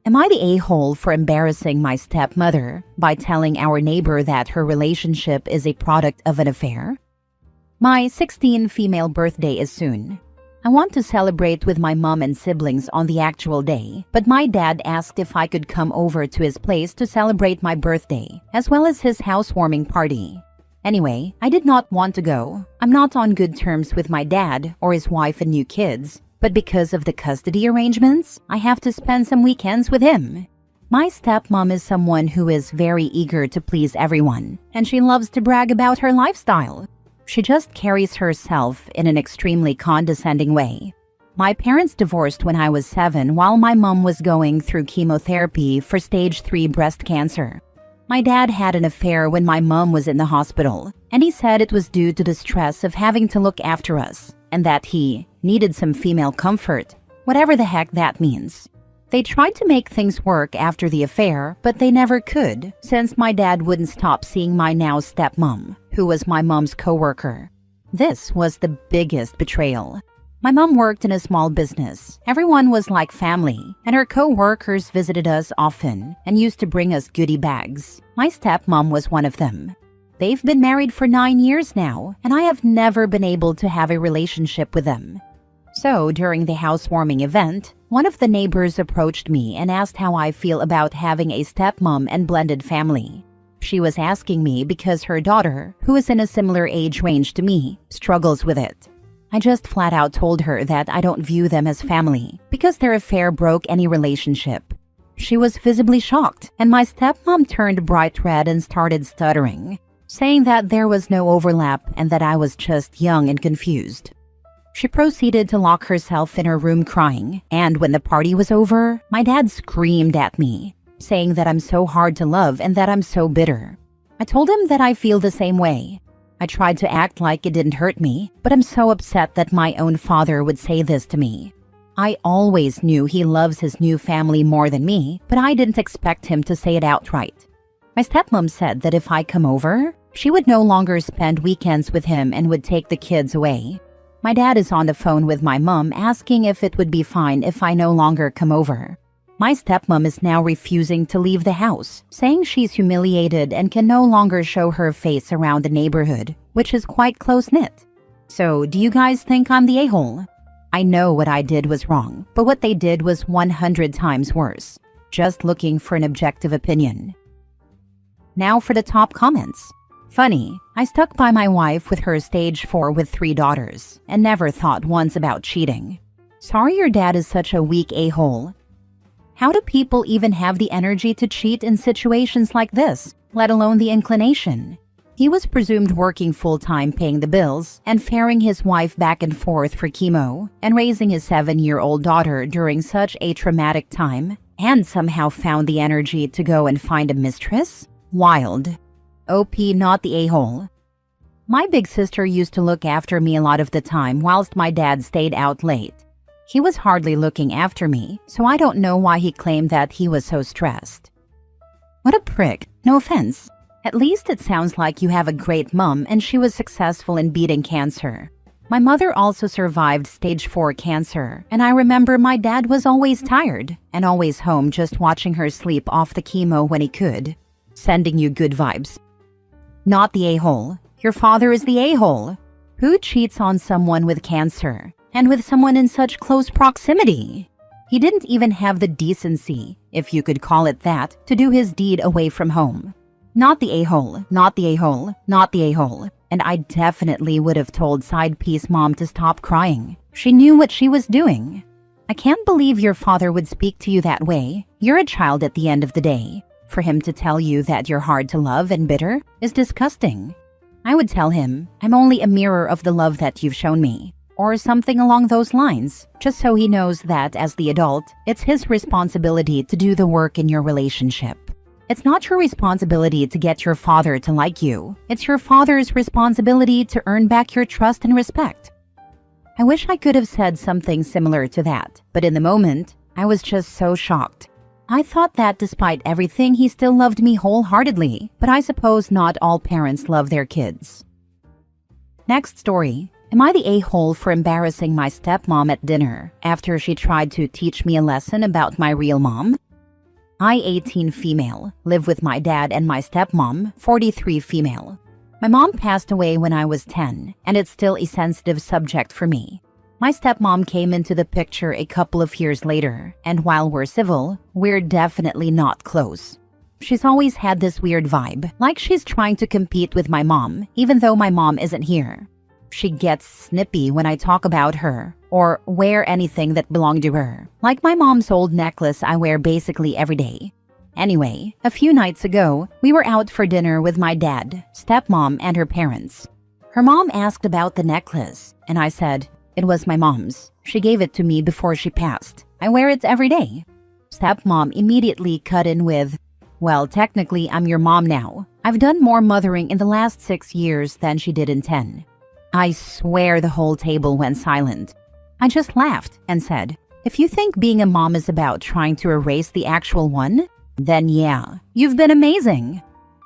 Am I the a-hole for embarrassing my stepmother by telling our neighbor that her relationship is a product of an affair? My 16th female birthday is soon. I want to celebrate with my mom and siblings on the actual day, but my dad asked if I could come over to his place to celebrate my birthday, as well as his housewarming party. Anyway, I did not want to go. I'm not on good terms with my dad or his wife and new kids, but because of the custody arrangements, I have to spend some weekends with him. My stepmom is someone who is very eager to please everyone, and she loves to brag about her lifestyle. She just carries herself in an extremely condescending way. My parents divorced when I was 7 while my mom was going through chemotherapy for stage 3 breast cancer. My dad had an affair when my mom was in the hospital, and he said it was due to the stress of having to look after us, and that he needed some female comfort, whatever the heck that means. They tried to make things work after the affair, but they never could, since my dad wouldn't stop seeing my now stepmom, who was my mom's coworker. This was the biggest betrayal. My mom worked in a small business. Everyone was like family, and her co-workers visited us often and used to bring us goodie bags. My stepmom was one of them. They've been married for 9 years now, and I have never been able to have a relationship with them. So, during the housewarming event, one of the neighbors approached me and asked how I feel about having a stepmom and blended family. She was asking me because her daughter, who is in a similar age range to me, struggles with it. I just flat out told her that I don't view them as family because their affair broke any relationship. She was visibly shocked, and my stepmom turned bright red and started stuttering, saying that there was no overlap and that I was just young and confused. She proceeded to lock herself in her room crying, and when the party was over, my dad screamed at me, saying that I'm so hard to love and that I'm so bitter. I told him that I feel the same way. I tried to act like it didn't hurt me, but I'm so upset that my own father would say this to me. I always knew he loves his new family more than me, but I didn't expect him to say it outright. My stepmom said that if I come over, she would no longer spend weekends with him and would take the kids away. My dad is on the phone with my mom asking if it would be fine if I no longer come over. My stepmom is now refusing to leave the house, saying she's humiliated and can no longer show her face around the neighborhood, which is quite close-knit. So, do you guys think I'm the a-hole? I know what I did was wrong, but what they did was 100 times worse. Just looking for an objective opinion. Now for the top comments. Funny, I stuck by my wife with her stage 4 with 3 daughters, and never thought once about cheating. Sorry your dad is such a weak a-hole. How do people even have the energy to cheat in situations like this, let alone the inclination? He was presumed working full-time paying the bills and ferrying his wife back and forth for chemo and raising his 7-year-old daughter during such a traumatic time, and somehow found the energy to go and find a mistress? Wild. OP not the a-hole. My big sister used to look after me a lot of the time whilst my dad stayed out late. He was hardly looking after me, so I don't know why he claimed that he was so stressed. What a prick, no offense. At least it sounds like you have a great mom and she was successful in beating cancer. My mother also survived stage 4 cancer, and I remember my dad was always tired and always home just watching her sleep off the chemo when he could. Sending you good vibes. Not the a-hole. Your father is the a-hole. Who cheats on someone with cancer? And with someone in such close proximity? He didn't even have the decency, if you could call it that, to do his deed away from home. Not the a-hole, not the a-hole, not the a-hole. And I definitely would have told side piece mom to stop crying. She knew what she was doing. I can't believe your father would speak to you that way. You're a child at the end of the day. For him to tell you that you're hard to love and bitter is disgusting. I would tell him, I'm only a mirror of the love that you've shown me. Or something along those lines, just so he knows that as the adult, it's his responsibility to do the work in your relationship. It's not your responsibility to get your father to like you. It's your father's responsibility to earn back your trust and respect. I wish I could have said something similar to that, but in the moment, I was just so shocked. I thought that despite everything, he still loved me wholeheartedly, but I suppose not all parents love their kids. Next story. Am I the a-hole for embarrassing my stepmom at dinner after she tried to teach me a lesson about my real mom? I, 18 female, live with my dad and my stepmom, 43 female. My mom passed away when I was 10, and it's still a sensitive subject for me. My stepmom came into the picture a couple of years later, and while we're civil, we're definitely not close. She's always had this weird vibe, like she's trying to compete with my mom, even though my mom isn't here. She gets snippy when I talk about her, or wear anything that belonged to her, like my mom's old necklace I wear basically every day. Anyway, a few nights ago, we were out for dinner with my dad, stepmom, and her parents. Her mom asked about the necklace, and I said, "It was my mom's. She gave it to me before she passed. I wear it every day." Stepmom immediately cut in with, "Well, technically, I'm your mom now. I've done more mothering in the last 6 years than she did in 10. I swear the whole table went silent. I just laughed and said, "If you think being a mom is about trying to erase the actual one, then yeah, you've been amazing."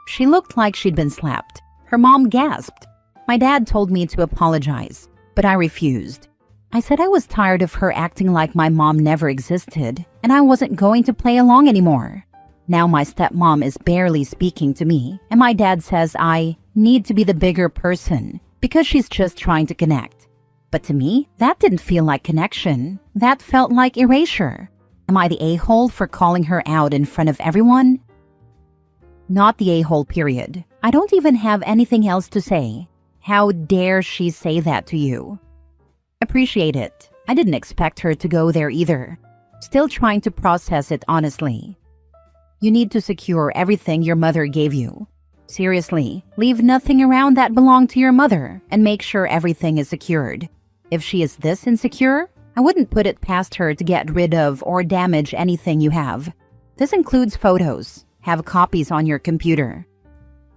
She looked like she'd been slapped. Her mom gasped. My dad told me to apologize, but I refused. I said I was tired of her acting like my mom never existed, and I wasn't going to play along anymore. Now my stepmom is barely speaking to me, and my dad says I need to be the bigger person because she's just trying to connect. But to me, that didn't feel like connection. That felt like erasure. Am I the a-hole for calling her out in front of everyone? Not the a-hole, period. I don't even have anything else to say. How dare she say that to you? Appreciate it. I didn't expect her to go there either. Still trying to process it honestly. You need to secure everything your mother gave you. Seriously, leave nothing around that belonged to your mother and make sure everything is secured. If she is this insecure, I wouldn't put it past her to get rid of or damage anything you have. This includes photos. Have copies on your computer.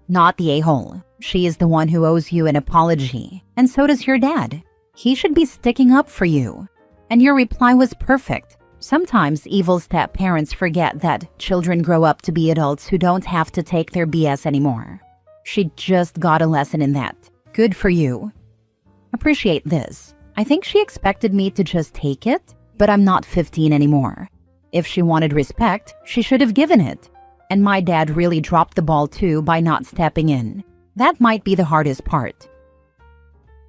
Not the a-hole. She is the one who owes you an apology, and so does your dad. He should be sticking up for you. And your reply was perfect. Sometimes evil step-parents forget that children grow up to be adults who don't have to take their BS anymore. She just got a lesson in that. Good for you. Appreciate this. I think she expected me to just take it, but I'm not 15 anymore. If she wanted respect, she should have given it. And my dad really dropped the ball too by not stepping in. That might be the hardest part.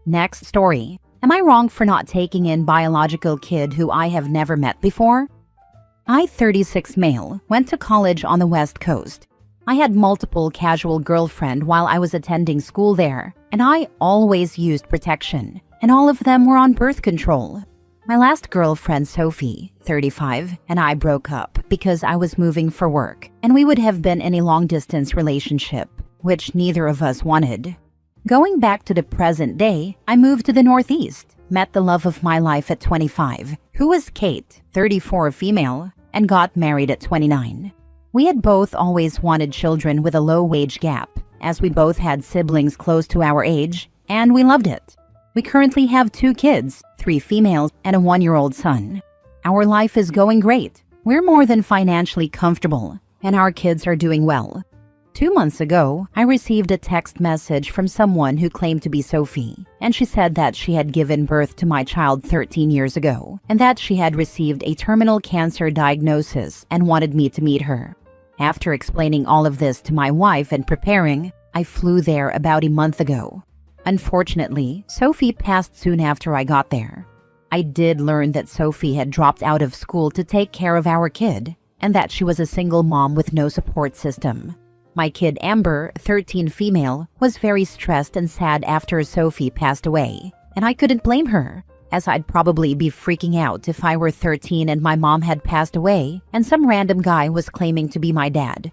Next story. Am I wrong for not taking in biological kid who I have never met before? I, 36 male, went to college on the West Coast. I had multiple casual girlfriend while I was attending school there, and I always used protection, and all of them were on birth control. My last girlfriend, Sophie, 35, and I broke up because I was moving for work, and we would have been in a long-distance relationship, which neither of us wanted. Going back to the present day, I moved to the Northeast, met the love of my life at 25, who was Kate, 34 female, and got married at 29. We had both always wanted children with a low wage gap, as we both had siblings close to our age, and we loved it. We currently have 2 kids, 3 females, and a 1-year-old son. Our life is going great. We're more than financially comfortable, and our kids are doing well. 2 months ago, I received a text message from someone who claimed to be Sophie, and she said that she had given birth to my child 13 years ago, and that she had received a terminal cancer diagnosis and wanted me to meet her. After explaining all of this to my wife and preparing, I flew there about a month ago. Unfortunately, Sophie passed soon after I got there. I did learn that Sophie had dropped out of school to take care of our kid, and that she was a single mom with no support system. My kid Amber, 13 female, was very stressed and sad after Sophie passed away, and I couldn't blame her, as I'd probably be freaking out if I were 13 and my mom had passed away and some random guy was claiming to be my dad.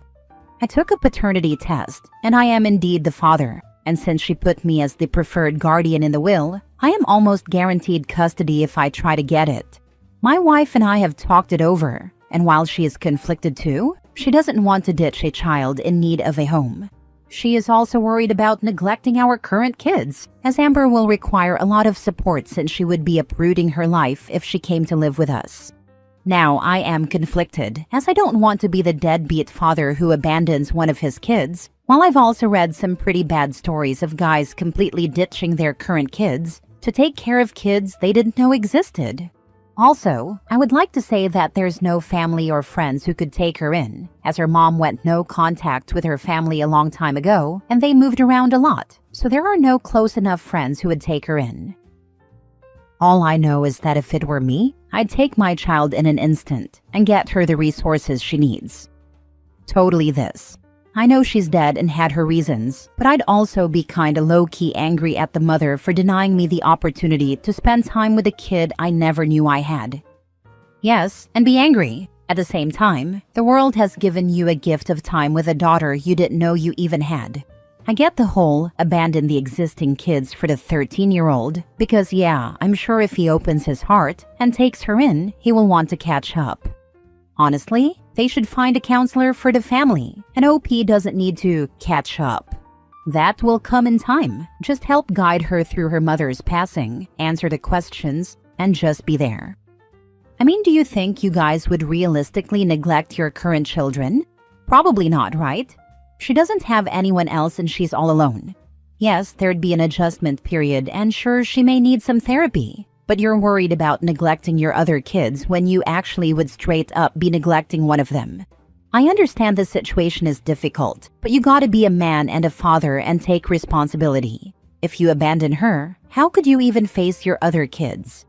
I took a paternity test, and I am indeed the father, and since she put me as the preferred guardian in the will, I am almost guaranteed custody if I try to get it. My wife and I have talked it over, and while she is conflicted too, she doesn't want to ditch a child in need of a home. She is also worried about neglecting our current kids, as Amber will require a lot of support since she would be uprooting her life if she came to live with us. Now I am conflicted, as I don't want to be the deadbeat father who abandons one of his kids, while I've also read some pretty bad stories of guys completely ditching their current kids to take care of kids they didn't know existed. Also, I would like to say that there's no family or friends who could take her in, as her mom went no contact with her family a long time ago and they moved around a lot, so there are no close enough friends who would take her in. All I know is that if it were me, I'd take my child in an instant and get her the resources she needs. Totally this. I know she's dead and had her reasons, but I'd also be kinda low-key angry at the mother for denying me the opportunity to spend time with a kid I never knew I had. Yes, and be angry. At the same time, the world has given you a gift of time with a daughter you didn't know you even had. I get the whole abandon the existing kids for the 13-year-old, because yeah, I'm sure if he opens his heart and takes her in, he will want to catch up. Honestly, they should find a counselor for the family, and OP doesn't need to catch up. That will come in time. Just help guide her through her mother's passing, answer the questions, and just be there. I mean, do you think you guys would realistically neglect your current children? Probably not, right? She doesn't have anyone else and she's all alone. Yes, there'd be an adjustment period, and sure, she may need some therapy. But you're worried about neglecting your other kids when you actually would straight up be neglecting one of them. I understand the situation is difficult, but you gotta be a man and a father and take responsibility. If you abandon her, how could you even face your other kids?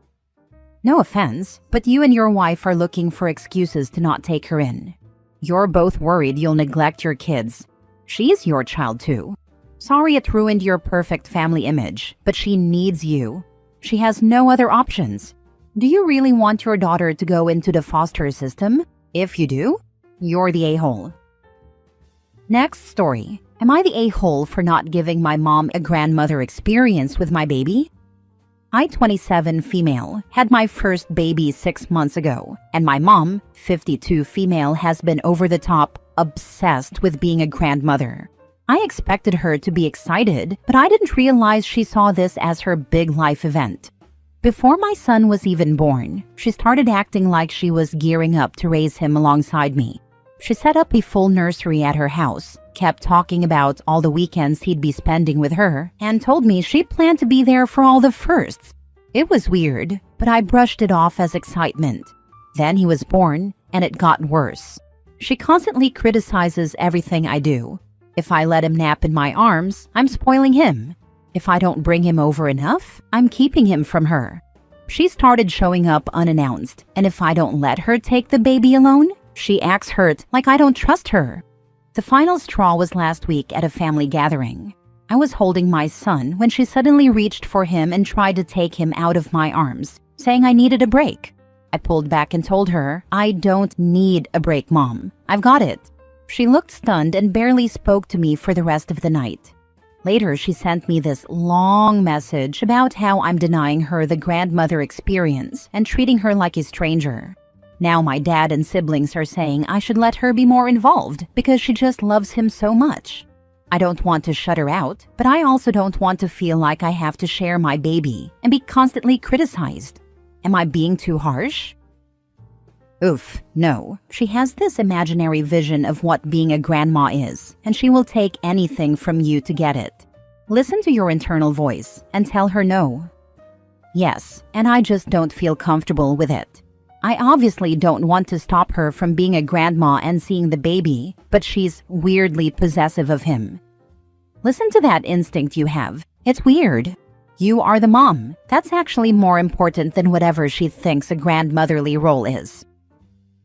No offense, but you and your wife are looking for excuses to not take her in. You're both worried you'll neglect your kids. She's your child too. Sorry it ruined your perfect family image, but she needs you. She has no other options. Do you really want your daughter to go into the foster system? If you do, you're the a-hole. Next story. Am I the a-hole for not giving my mom a grandmother experience with my baby? I, 27 female, had my first baby 6 months ago, and my mom, 52 female, has been over the top obsessed with being a grandmother. I expected her to be excited, but I didn't realize she saw this as her big life event. Before my son was even born, she started acting like she was gearing up to raise him alongside me. She set up a full nursery at her house, kept talking about all the weekends he'd be spending with her, and told me she planned to be there for all the firsts. It was weird, but I brushed it off as excitement. Then he was born, and it got worse. She constantly criticizes everything I do. If I let him nap in my arms, I'm spoiling him. If I don't bring him over enough, I'm keeping him from her. She started showing up unannounced, and if I don't let her take the baby alone, she acts hurt like I don't trust her. The final straw was last week at a family gathering. I was holding my son when she suddenly reached for him and tried to take him out of my arms, saying I needed a break. I pulled back and told her, I don't need a break, Mom. I've got it. She looked stunned and barely spoke to me for the rest of the night. Later, she sent me this long message about how I'm denying her the grandmother experience and treating her like a stranger. Now my dad and siblings are saying I should let her be more involved because she just loves him so much. I don't want to shut her out, but I also don't want to feel like I have to share my baby and be constantly criticized. Am I being too harsh? Oof, no. She has this imaginary vision of what being a grandma is, and she will take anything from you to get it. Listen to your internal voice and tell her no. Yes, and I just don't feel comfortable with it. I obviously don't want to stop her from being a grandma and seeing the baby, but she's weirdly possessive of him. Listen to that instinct you have. It's weird. You are the mom. That's actually more important than whatever she thinks a grandmotherly role is.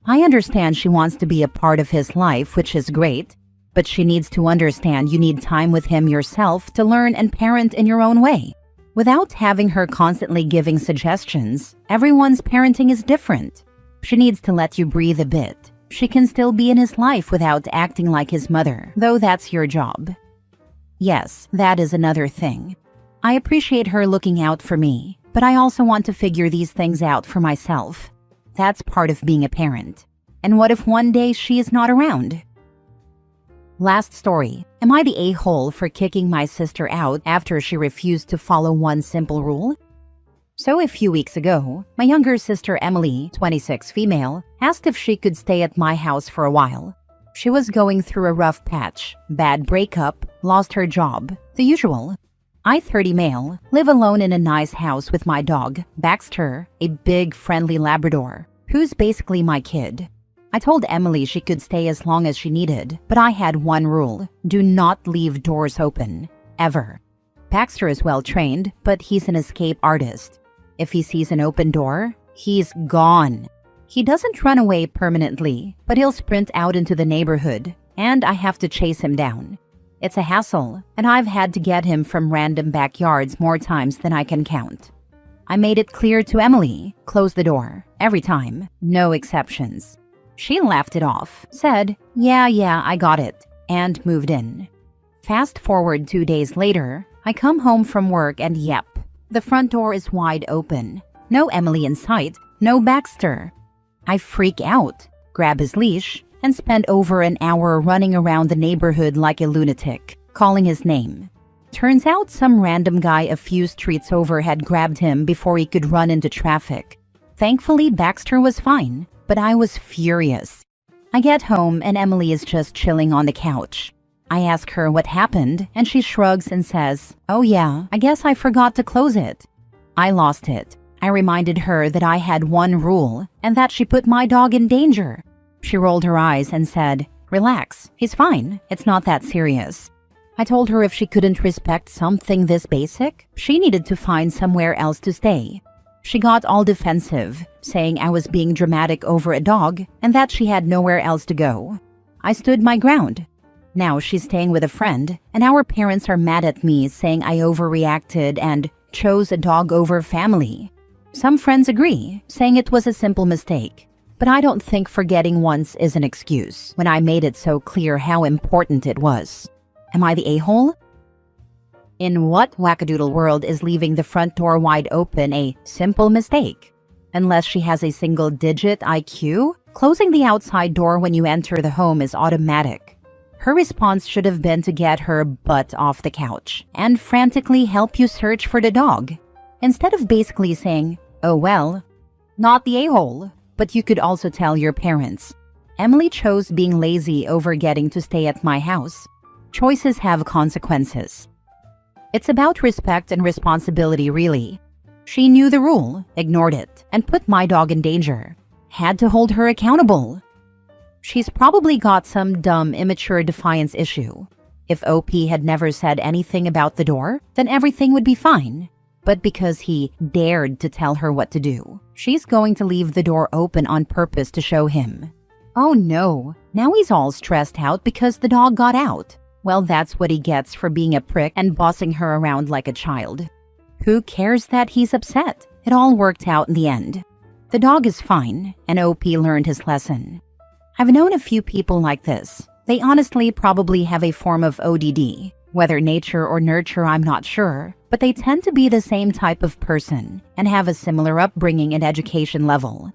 I understand she wants to be a part of his life, which is great, but she needs to understand you need time with him yourself to learn and parent in your own way. Without having her constantly giving suggestions, everyone's parenting is different. She needs to let you breathe a bit. She can still be in his life without acting like his mother, though that's your job. Yes, that is another thing. I appreciate her looking out for me, but I also want to figure these things out for myself. That's part of being a parent. And what if one day she is not around? Last story. Am I the a-hole for kicking my sister out after she refused to follow one simple rule? So a few weeks ago, my younger sister Emily, 26 female, asked if she could stay at my house for a while. She was going through a rough patch, bad breakup, lost her job, the usual. I, 30 male, live alone in a nice house with my dog, Baxter, a big, friendly Labrador, who's basically my kid. I told Emily she could stay as long as she needed, but I had one rule: do not leave doors open. Ever. Baxter is well trained, but he's an escape artist. If he sees an open door, he's gone. He doesn't run away permanently, but he'll sprint out into the neighborhood, and I have to chase him down. It's a hassle, and I've had to get him from random backyards more times than I can count. I made it clear to Emily, close the door, every time, no exceptions. She laughed it off, said, yeah, I got it, and moved in. Fast forward 2 days later, I come home from work and yep, the front door is wide open. No Emily in sight, no Baxter. I freak out, grab his leash, and spend over an hour running around the neighborhood like a lunatic, calling his name. Turns out some random guy a few streets over had grabbed him before he could run into traffic. Thankfully, Baxter was fine, but I was furious. I get home and Emily is just chilling on the couch. I ask her what happened, and she shrugs and says, "Oh yeah, I guess I forgot to close it." I lost it. I reminded her that I had one rule, and that she put my dog in danger. She rolled her eyes and said, "Relax, he's fine. It's not that serious." I told her if she couldn't respect something this basic, she needed to find somewhere else to stay. She got all defensive, saying I was being dramatic over a dog and that she had nowhere else to go. I stood my ground. Now she's staying with a friend, and our parents are mad at me, saying I overreacted and chose a dog over family. Some friends agree, saying it was a simple mistake. But I don't think forgetting once is an excuse when I made it so clear how important it was. Am I the a-hole? In what wackadoodle world is leaving the front door wide open a simple mistake? Unless she has a single-digit IQ, closing the outside door when you enter the home is automatic. Her response should have been to get her butt off the couch and frantically help you search for the dog, instead of basically saying, "Oh well, not the a-hole." But you could also tell your parents. Emily chose being lazy over getting to stay at my house. Choices have consequences. It's about respect and responsibility, really. She knew the rule, ignored it, and put my dog in danger. Had to hold her accountable. She's probably got some dumb, immature defiance issue. If OP had never said anything about the door, then everything would be fine. But because he dared to tell her what to do, she's going to leave the door open on purpose to show him. Oh no, now he's all stressed out because the dog got out. Well, that's what he gets for being a prick and bossing her around like a child. Who cares that he's upset? It all worked out in the end. The dog is fine, and OP learned his lesson. I've known a few people like this. They honestly probably have a form of ODD. Whether nature or nurture, I'm not sure, but they tend to be the same type of person and have a similar upbringing and education level.